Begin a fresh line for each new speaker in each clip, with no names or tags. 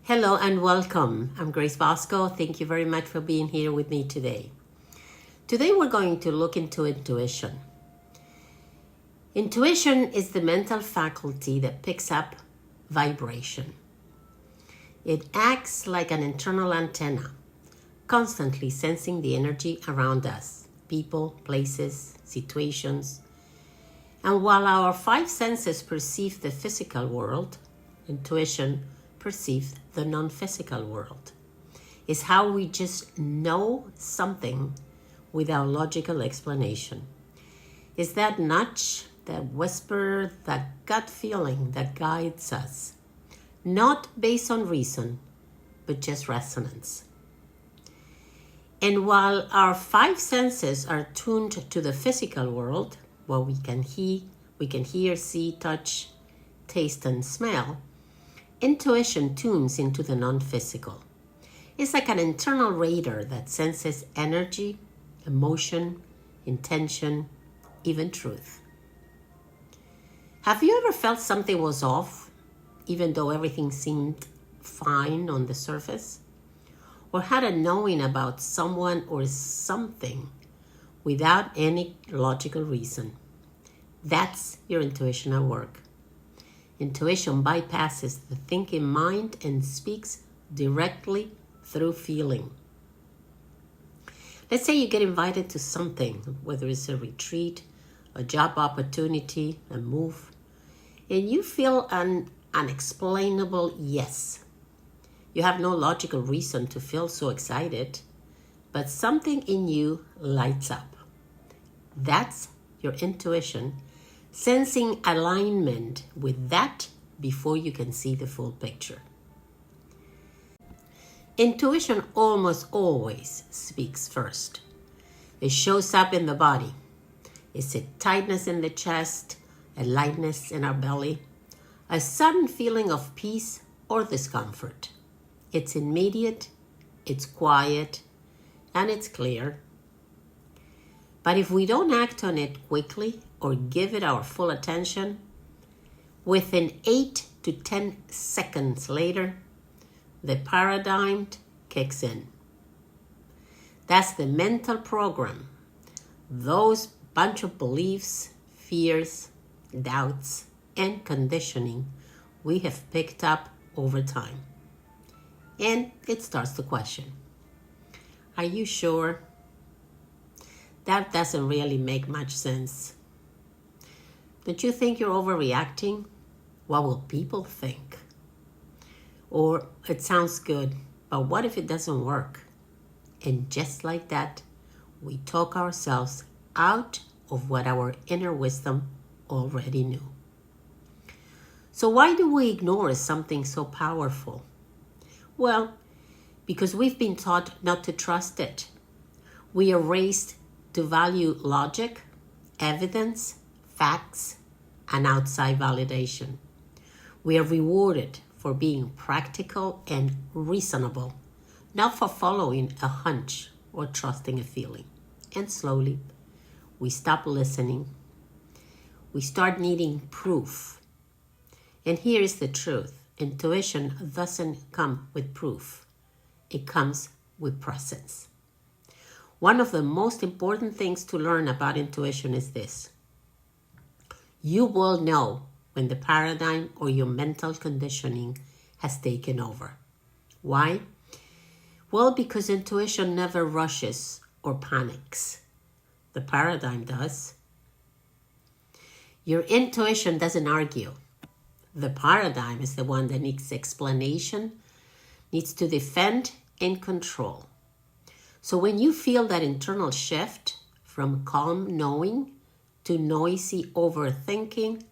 Hello and welcome. I'm Grace Bosco. Thank you very much for being here with me today. Today we're going to look into intuition. Intuition is the mental faculty that picks up vibration. It acts like an internal antenna, constantly sensing the energy around us, people, places, situations. And while our five senses perceive the physical world, intuition perceive the non-physical world. It's how we just know something without logical explanation. It's that nudge, that whisper, that gut feeling that guides us, not based on reason, but just resonance. And while our five senses are tuned to the physical world, where we can hear, see, touch, taste, and smell, intuition tunes into the non-physical. It's like an internal radar that senses energy, emotion, intention, even truth. Have you ever felt something was off, even though everything seemed fine on the surface? Or had a knowing about someone or something without any logical reason? That's your intuition at work. Intuition bypasses the thinking mind and speaks directly through feeling. Let's say you get invited to something, whether it's a retreat, a job opportunity, a move, and you feel an unexplainable yes. You have no logical reason to feel so excited, but something in you lights up. That's your intuition sensing alignment with that before you can see the full picture. Intuition almost always speaks first. It shows up in the body. It's a tightness in the chest, a lightness in our belly, a sudden feeling of peace or discomfort. It's immediate, it's quiet, and it's clear. But if we don't act on it quickly or give it our full attention, within 8 to 10 seconds later, the paradigm kicks in. That's the mental program, those bunch of beliefs, fears, doubts, and conditioning we have picked up over time. And it starts to question. Are you sure? That doesn't really make much sense. Don't you think you're overreacting? What will people think? Or it sounds good, but what if it doesn't work? And just like that, we talk ourselves out of what our inner wisdom already knew. So why do we ignore something so powerful? Well, because we've been taught not to trust it. We are raised to value logic, evidence, facts, and outside validation. We are rewarded for being practical and reasonable, not for following a hunch or trusting a feeling. And slowly, we stop listening. We start needing proof. And here is the truth. Intuition doesn't come with proof. It comes with presence. One of the most important things to learn about intuition is this. You will know when the paradigm or your mental conditioning has taken over. Why? Well, because intuition never rushes or panics. The paradigm does. Your intuition doesn't argue. The paradigm is the one that needs explanation, needs to defend and control. So when you feel that internal shift from calm knowing to noisy overthinking,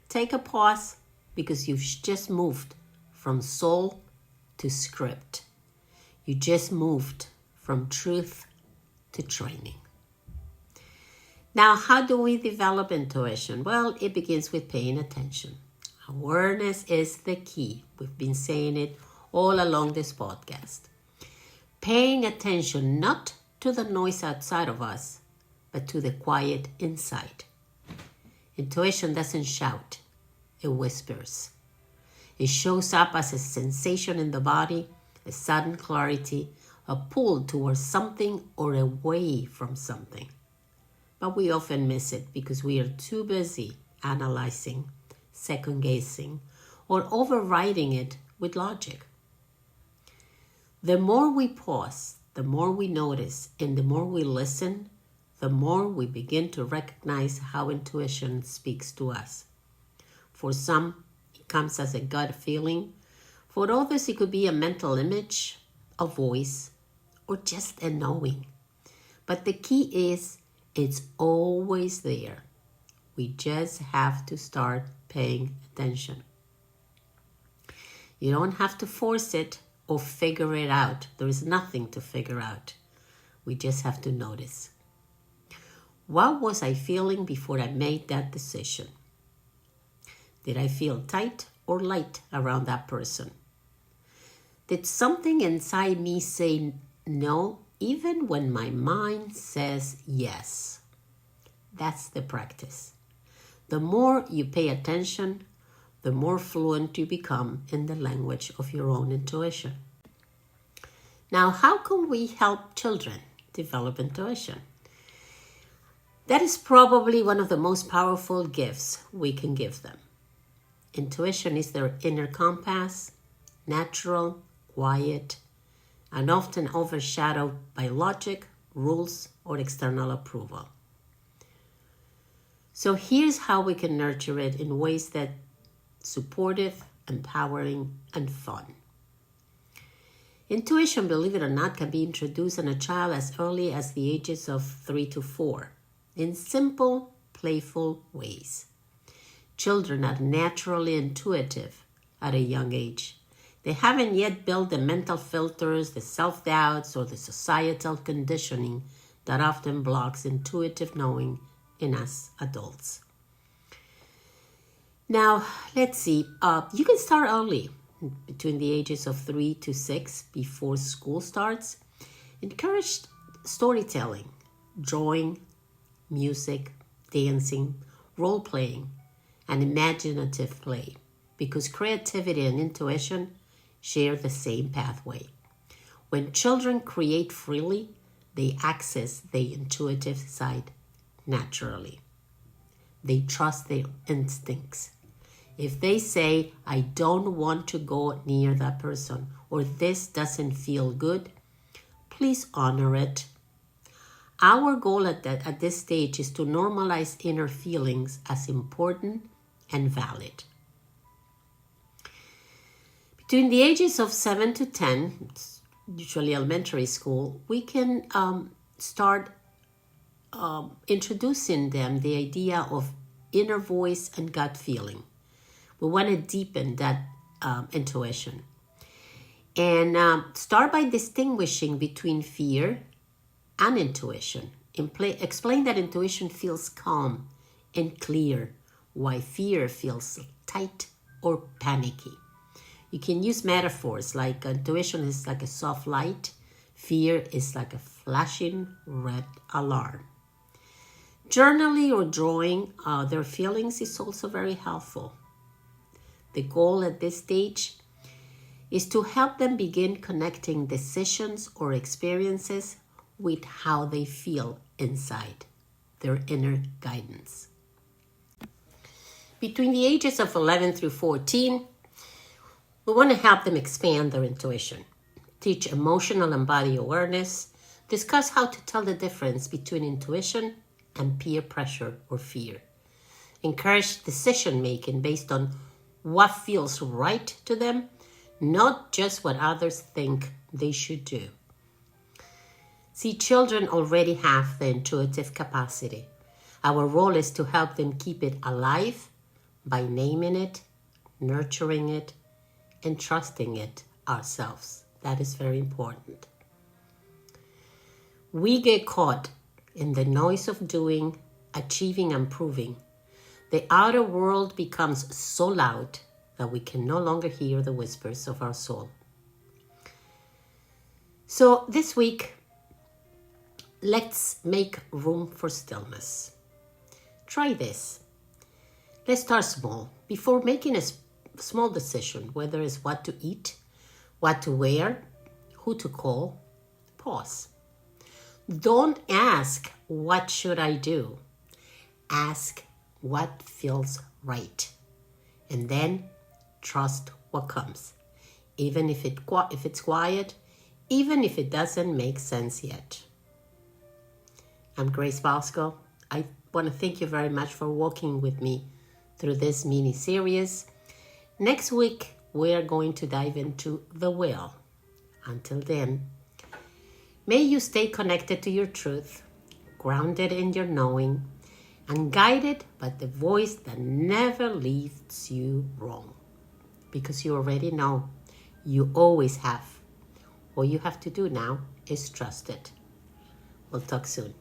take a pause because you've just moved from soul to script. You just moved from truth to training. Now, how do we develop intuition? Well, it begins with paying attention. Awareness is the key. We've been saying it all along this podcast. Paying attention not to the noise outside of us, but to the quiet inside. Intuition doesn't shout, it whispers. It shows up as a sensation in the body, a sudden clarity, a pull towards something or away from something. But we often miss it because we are too busy analyzing, second-guessing, or overriding it with logic. The more we pause, the more we notice, and the more we listen, the more we begin to recognize how intuition speaks to us. For some, it comes as a gut feeling. For others, it could be a mental image, a voice, or just a knowing. But the key is, it's always there. We just have to start paying attention. You don't have to force it or figure it out. There is nothing to figure out. We just have to notice. What was I feeling before I made that decision? Did I feel tight or light around that person? Did something inside me say no, even when my mind says yes? That's the practice. The more you pay attention, the more fluent you become in the language of your own intuition. Now, how can we help children develop intuition? That is probably one of the most powerful gifts we can give them. Intuition is their inner compass, natural, quiet, and often overshadowed by logic, rules, or external approval. So here's how we can nurture it in ways that supportive, empowering, and fun. Intuition, believe it or not, can be introduced in a child as early as the ages of 3 to 4 in simple, playful ways. Children are naturally intuitive at a young age. They haven't yet built the mental filters, the self-doubts, or the societal conditioning that often blocks intuitive knowing in us adults. Now, let's see. You can start early, between the ages of 3 to 6, before school starts. Encourage storytelling, drawing, music, dancing, role-playing, and imaginative play, because creativity and intuition share the same pathway. When children create freely, they access the intuitive side naturally. They trust their instincts. If they say, I don't want to go near that person, or this doesn't feel good, please honor it. Our goal at this stage is to normalize inner feelings as important and valid. Between the ages of 7 to 10, usually elementary school, we can start introducing them the idea of inner voice and gut feeling. We want to deepen that intuition. And start by distinguishing between fear and intuition. Explain that intuition feels calm and clear, while fear feels tight or panicky. You can use metaphors like intuition is like a soft light, fear is like a flashing red alarm. Journaling or drawing their feelings is also very helpful. The goal at this stage is to help them begin connecting decisions or experiences with how they feel inside, their inner guidance. Between the ages of 11 through 14, we want to help them expand their intuition, teach emotional and body awareness, discuss how to tell the difference between intuition and peer pressure or fear, encourage decision-making based on what feels right to them, not just what others think they should do. See, children already have the intuitive capacity. Our role is to help them keep it alive by naming it, nurturing it, and trusting it ourselves. That is very important. We get caught in the noise of doing, achieving, and proving. The outer world becomes so loud that we can no longer hear the whispers of our soul. So this week, let's make room for stillness. Try this. Let's start small. Before making a small decision, whether it's what to eat, what to wear, who to call, pause. Don't ask, what should I do? Ask what feels right. And then trust what comes. Even if it's quiet, even if it doesn't make sense yet. I'm Grace Bosco. I want to thank you very much for walking with me through this mini series. Next week, we're going to dive into the will. Until then, may you stay connected to your truth, grounded in your knowing, and guided by the voice that never leads you wrong. Because you already know, you always have. All you have to do now is trust it. We'll talk soon.